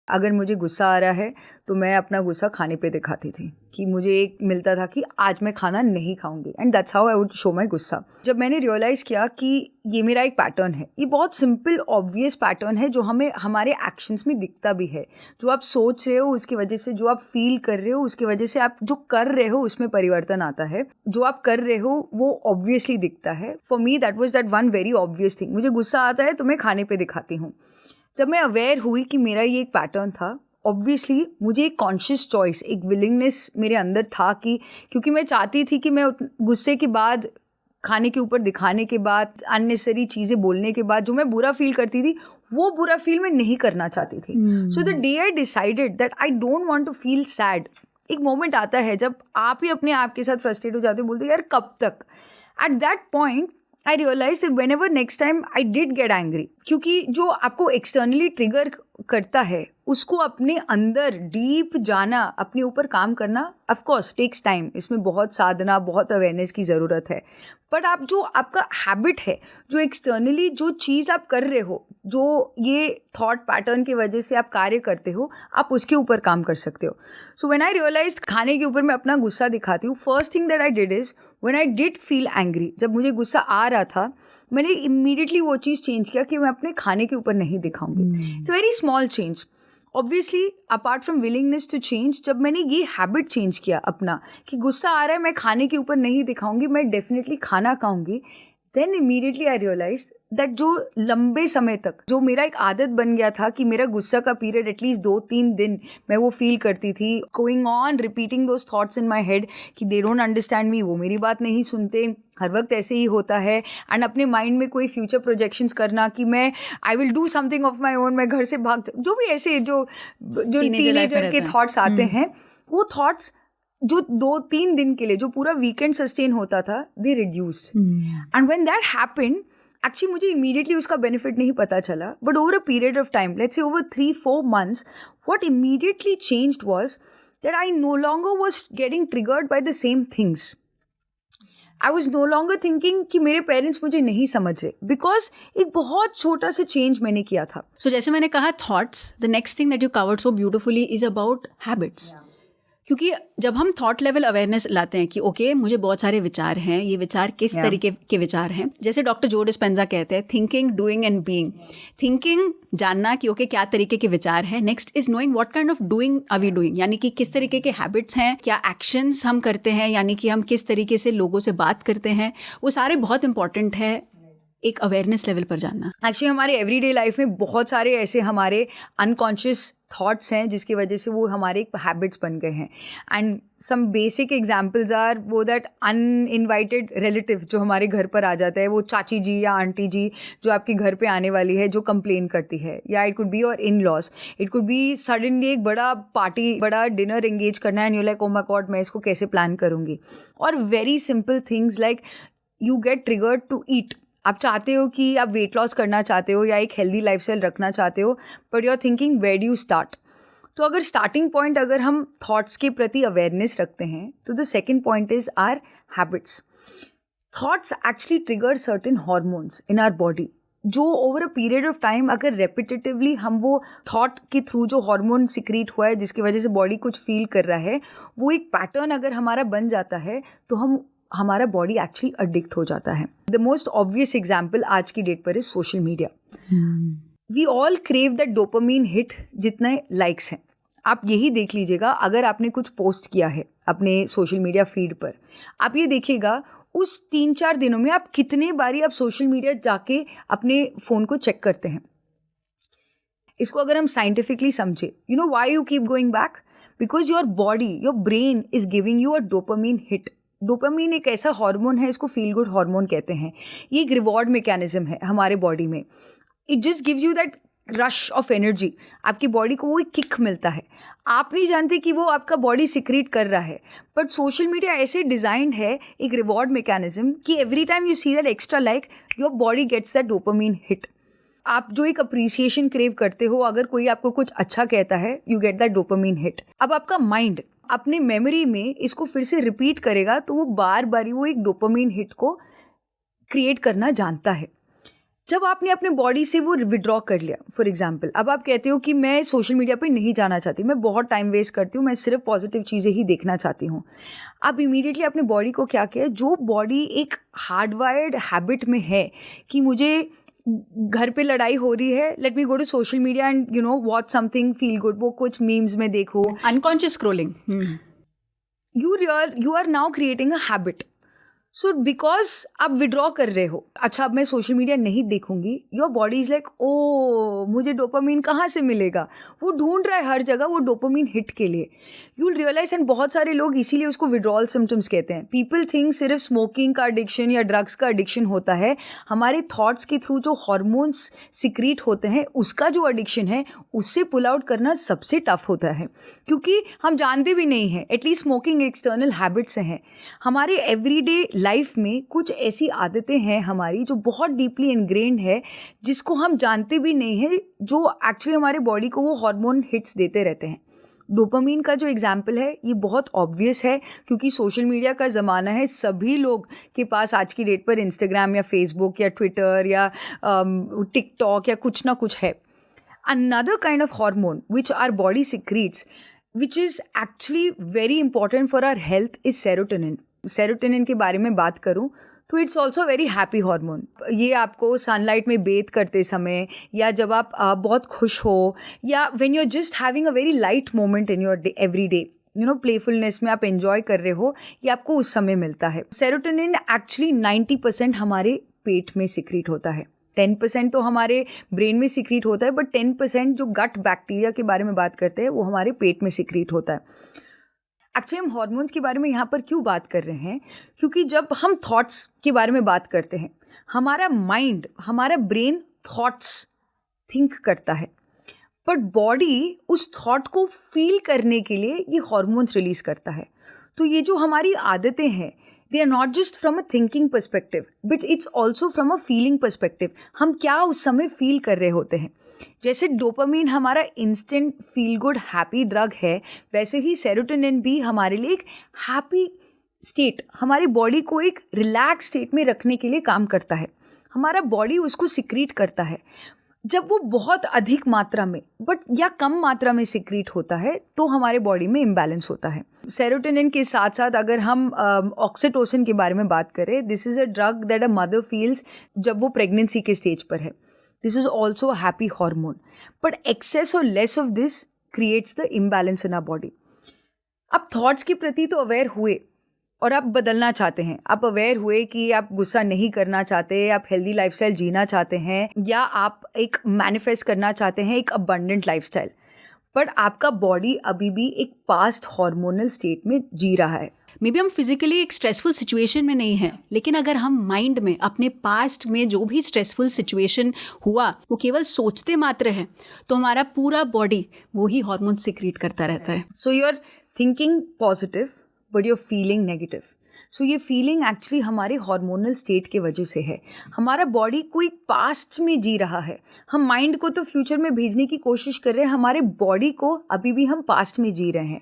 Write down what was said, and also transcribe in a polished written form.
अगर मुझे गुस्सा आ रहा है तो मैं अपना गुस्सा खाने पे दिखाती थी कि मुझे एक मिलता था कि आज मैं खाना नहीं खाऊंगी, and that's how I would show my गुस्सा। जब मैंने रियलाइज़ किया कि ये मेरा एक पैटर्न है, ये बहुत सिंपल ऑब्वियस पैटर्न है जो हमें हमारे एक्शंस में दिखता भी है। जो आप सोच रहे हो उसकी वजह से, जो आप फील कर रहे हो उसकी वजह से, आप जो कर रहे हो उसमें परिवर्तन आता है। जो आप कर रहे हो वो ऑब्वियसली दिखता है। For me that was that one very obvious thing. मुझे गुस्सा आता है तो मैं खाने पे दिखाती हूँ। जब मैं अवेयर हुई कि मेरा ये एक पैटर्न था, ऑब्वियसली मुझे एक कॉन्शियस चॉइस, एक विलिंगनेस मेरे अंदर था कि क्योंकि मैं चाहती थी कि मैं गुस्से के बाद, खाने के ऊपर दिखाने के बाद, अननेसेसरी चीज़ें बोलने के बाद जो मैं बुरा फील करती थी वो बुरा फील मैं नहीं करना चाहती थी। So the day I decided that I don't want to feel sad, एक मोमेंट आता है जब आप ही अपने आप के साथ फ्रस्ट्रेट हो जाते हो, बोलते हो यार कब तक। At that point I realise that whenever next time I did get angry, क्योंकि जो आपको एक्सटर्नली ट्रिगर करता है उसको अपने अंदर डीप जाना, अपने ऊपर काम करना ऑफ कोर्स टेक्स टाइम। इसमें बहुत साधना, बहुत अवेयरनेस की ज़रूरत है। बट आप जो आपका हैबिट है, जो एक्सटर्नली जो चीज़ आप कर रहे हो, जो ये थॉट पैटर्न की वजह से आप कार्य करते हो, आप उसके ऊपर काम कर सकते हो। सो व्हेन आई रियलाइज्ड खाने के ऊपर मैं अपना गुस्सा दिखाती हूँ, first thing that I did is when I did feel angry, जब मुझे गुस्सा आ रहा था, मैंने इमीडिएटली वो चीज़ चेंज किया कि मैं अपने खाने के ऊपर नहीं दिखाऊंगी। It's very small change. Obviously apart from willingness to change, जब मैंने ये हैबिट चेंज किया अपना कि गुस्सा आ रहा है, मैं खाने के ऊपर नहीं दिखाऊंगी, मैं डेफिनेटली खाना खाऊंगी, then immediately I realise that जो लंबे समय तक जो मेरा एक आदत बन गया था कि मेरा गुस्सा का पीरियड एटलीस्ट 2-3 दिन मैं वो फील करती थी, going on repeating those thoughts in my head कि दे डोंट अंडरस्टैंड मी, वो मेरी बात नहीं सुनते, हर वक्त ऐसे ही होता है। एंड अपने माइंड में कोई फ्यूचर प्रोजेक्शंस करना कि मैं I will do something of my own, मैं घर से भाग, जो भी ऐसे जो टीनेजर के थॉट्स आते हैं, वो थॉट्स जो 2-3 दिन के लिए, जो पूरा वीकेंड सस्टेन होता था, they reduced. And when that happened, actually मुझे इमीडिएटली उसका बेनिफिट नहीं पता चला, but over a period of time, let's say over 3-4 months, what immediately changed was that I no longer was getting triggered by the same things. I was no longer thinking कि मेरे parents मुझे नहीं समझ रहे, because एक बहुत छोटा सा चेंज मैंने किया था। सो जैसे मैंने कहा thoughts, the next thing that you covered so beautifully is about habits. क्योंकि जब हम थॉट लेवल अवेयरनेस लाते हैं कि ओके मुझे बहुत सारे विचार हैं, ये विचार किस तरीके के विचार हैं, जैसे डॉक्टर जो डिस्पेंजा कहते हैं, thinking, doing and being. Thinking, जानना कि ओके क्या तरीके के विचार हैं, next is knowing what kind of doing are we doing, यानी कि किस तरीके के हैबिट्स हैं, क्या एक्शंस हम करते हैं, यानी कि हम किस तरीके से लोगों से बात करते हैं, वो सारे बहुत इंपॉर्टेंट है एक अवेयरनेस लेवल पर जानना। एक्चुअली हमारे एवरीडे लाइफ में बहुत सारे ऐसे हमारे अनकॉन्शियस थॉट्स हैं जिसकी वजह से वो हमारे हैबिट्स बन गए हैं। And some basic examples are वो दैट अनइनवाइटेड रिलेटिव जो हमारे घर पर आ जाता है, वो चाची जी या आंटी जी जो आपके घर पे आने वाली है, जो कंप्लेन करती है, या it could be your in laws, it could be suddenly एक बड़ा पार्टी, बड़ा डिनर एंगेज करना है and you like oh my god मैं इसको कैसे प्लान करूँगी। और very simple things like you get triggered to eat. आप चाहते हो कि आप वेट लॉस करना चाहते हो या एक हेल्दी लाइफस्टाइल रखना चाहते हो, but you are thinking where do you start. तो अगर स्टार्टिंग पॉइंट अगर हम थॉट्स के प्रति अवेयरनेस रखते हैं, तो the second point is our habits. Thoughts actually trigger certain hormones in our body, जो over a period of time अगर रेपिटेटिवली हम वो थॉट के थ्रू जो हार्मोन सिक्रीट हुआ है जिसकी वजह से बॉडी कुछ फील कर रहा है, वो एक पैटर्न अगर हमारा बन जाता है तो हमारा बॉडी एक्चुअली अडिक्ट हो जाता है। द मोस्ट ऑब्वियस एग्जाम्पल आज की डेट पर is social media. We all crave that dopamine hit जितने लाइक्स हैं। आप यही देख लीजिएगा, अगर आपने कुछ पोस्ट किया है अपने सोशल मीडिया फीड पर, आप ये देखिएगा उस 3-4 दिनों में आप कितने बारी आप सोशल मीडिया जाके अपने फ़ोन को चेक करते हैं। इसको अगर हम साइंटिफिकली समझे, you know why you keep going back, because your body, your brain is giving you a dopamine hit. Dopamine एक ऐसा हार्मोन है, इसको फील गुड हार्मोन कहते हैं। ये एक रिवॉर्ड मैकेनिज्म है हमारे बॉडी में। It just gives you that rush of energy, आपकी बॉडी को वो एक किक मिलता है। आप नहीं जानते कि वो आपका बॉडी सिक्रीट कर रहा है, बट सोशल मीडिया ऐसे डिज़ाइंड है एक रिवॉर्ड मैकेनिज्म कि every time you see that extra like, your body gets that dopamine hit. आप जो एक अप्रिसिएशन क्रेव करते हो, अगर कोई आपको कुछ अच्छा कहता है, you get that dopamine hit. अब आपका माइंड अपने मेमोरी में इसको फिर से रिपीट करेगा, तो वो बार बार वो एक डोपामीन हिट को क्रिएट करना जानता है। जब आपने अपने बॉडी से वो विड्रॉ कर लिया, फॉर एग्जाम्पल अब आप कहते हो कि मैं सोशल मीडिया पे नहीं जाना चाहती, मैं बहुत टाइम वेस्ट करती हूँ, मैं सिर्फ पॉजिटिव चीज़ें ही देखना चाहती हूँ। आप इमीडिएटली अपने बॉडी को क्या किया, जो बॉडी एक हार्डवायर्ड हैबिट में है कि मुझे घर पे लड़ाई हो रही है, let me go to social media and watch something feel good, वो कुछ मीम्स में देखो, unconscious scrolling, you are now creating a habit. So because आप विड्रॉ कर रहे हो, अच्छा अब मैं सोशल मीडिया नहीं देखूंगी, your body is like oh मुझे डोपामीन कहाँ से मिलेगा, वो ढूंढ रहा है हर जगह वो डोपामीन हिट के लिए। यू विल रियलाइज, एंड बहुत सारे लोग इसीलिए उसको विड्रॉल सिम्टम्स कहते हैं। पीपल थिंक सिर्फ स्मोकिंग का एडिक्शन या ड्रग्स का एडिक्शन होता है, हमारे थॉट्स के थ्रू जो हॉर्मोन्स सिक्रीट होते हैं उसका जो एडिक्शन है उससे पुल आउट करना सबसे टफ होता है, क्योंकि हम जानते भी नहीं हैं। एटलीस्ट स्मोकिंग एक्सटर्नल हैबिट्स हैं, हमारे एवरीडे लाइफ में कुछ ऐसी आदतें हैं हमारी जो बहुत डीपली इनग्रेन्ड है, जिसको हम जानते भी नहीं हैं, जो एक्चुअली हमारे बॉडी को वो हार्मोन हिट्स देते रहते हैं। डोपामीन का जो एग्जाम्पल है ये बहुत ऑब्वियस है, क्योंकि सोशल मीडिया का ज़माना है, सभी लोग के पास आज की डेट पर इंस्टाग्राम या फेसबुक या ट्विटर या टिकटॉक या कुछ ना कुछ है। Another kind of hormone which our body secretes, which is actually very important for our health, is serotonin. Serotonin के बारे में बात करूं तो it's also very happy hormone. ये आपको सनलाइट में बेथ करते समय, या जब आप बहुत खुश हो, या when you are just having a very light moment in your every day, playfulness में आप एंजॉय कर रहे हो, ये आपको उस समय मिलता है। सेरोटोनिन एक्चुअली 90% हमारे पेट में सिक्रीट होता है, 10% तो हमारे ब्रेन में सिक्रीट होता है, बट 10% जो गट बैक्टीरिया के बारे में बात करते हैं वो हमारे पेट में सिक्रीट होता है। एक्चुअली हम हार्मोन्स के बारे में यहाँ पर क्यों बात कर रहे हैं, क्योंकि जब हम थॉट्स के बारे में बात करते हैं, हमारा माइंड, हमारा ब्रेन थॉट्स थिंक करता है, बट बॉडी उस थॉट को फील करने के लिए ये हार्मोन्स रिलीज करता है। तो ये जो हमारी आदतें हैं, they are not just from a thinking perspective, but it's also from a feeling perspective. हम क्या उस समय फील कर रहे होते हैं। जैसे डोपामीन हमारा instant feel good happy drug है, वैसे ही सेरोटोनिन भी हमारे लिए एक हैप्पी स्टेट, हमारी बॉडी को एक रिलैक्स स्टेट में रखने के लिए काम करता है। हमारा बॉडी उसको सिक्रीट करता है। जब वो बहुत अधिक मात्रा में बट या कम मात्रा में सिक्रीट होता है तो हमारे बॉडी में इम्बैलेंस होता है। सेरोटोनिन के साथ साथ अगर हम ऑक्सीटोसिन के बारे में बात करें, this is a drug that a mother feels जब वो प्रेगनेंसी के स्टेज पर है। This is also a happy hormone, but excess और less of this creates the imbalance in our body. अब थॉट्स के प्रति तो अवेयर हुए और आप बदलना चाहते हैं, आप अवेयर हुए कि आप गुस्सा नहीं करना चाहते, आप हेल्दी लाइफस्टाइल जीना चाहते हैं, या आप एक मैनिफेस्ट करना चाहते हैं एक अबंडेंट लाइफस्टाइल, बट आपका बॉडी अभी भी एक पास्ट हार्मोनल स्टेट में जी रहा है। मे बी हम फिजिकली एक स्ट्रेसफुल सिचुएशन में नहीं हैं, लेकिन अगर हम माइंड में अपने पास्ट में जो भी स्ट्रेसफुल सिचुएशन हुआ वो केवल सोचते मात्र हैं, तो हमारा पूरा बॉडी वही हार्मोन सिक्रीट करता रहता है। So you are thinking positive but you're feeling negative. So ये फीलिंग एक्चुअली हमारे हार्मोनल स्टेट के वजह से है। हमारा बॉडी कोई पास्ट में जी रहा है, हम माइंड को तो फ्यूचर में भेजने की कोशिश कर रहे हैं, हमारे बॉडी को अभी भी हम पास्ट में जी रहे हैं।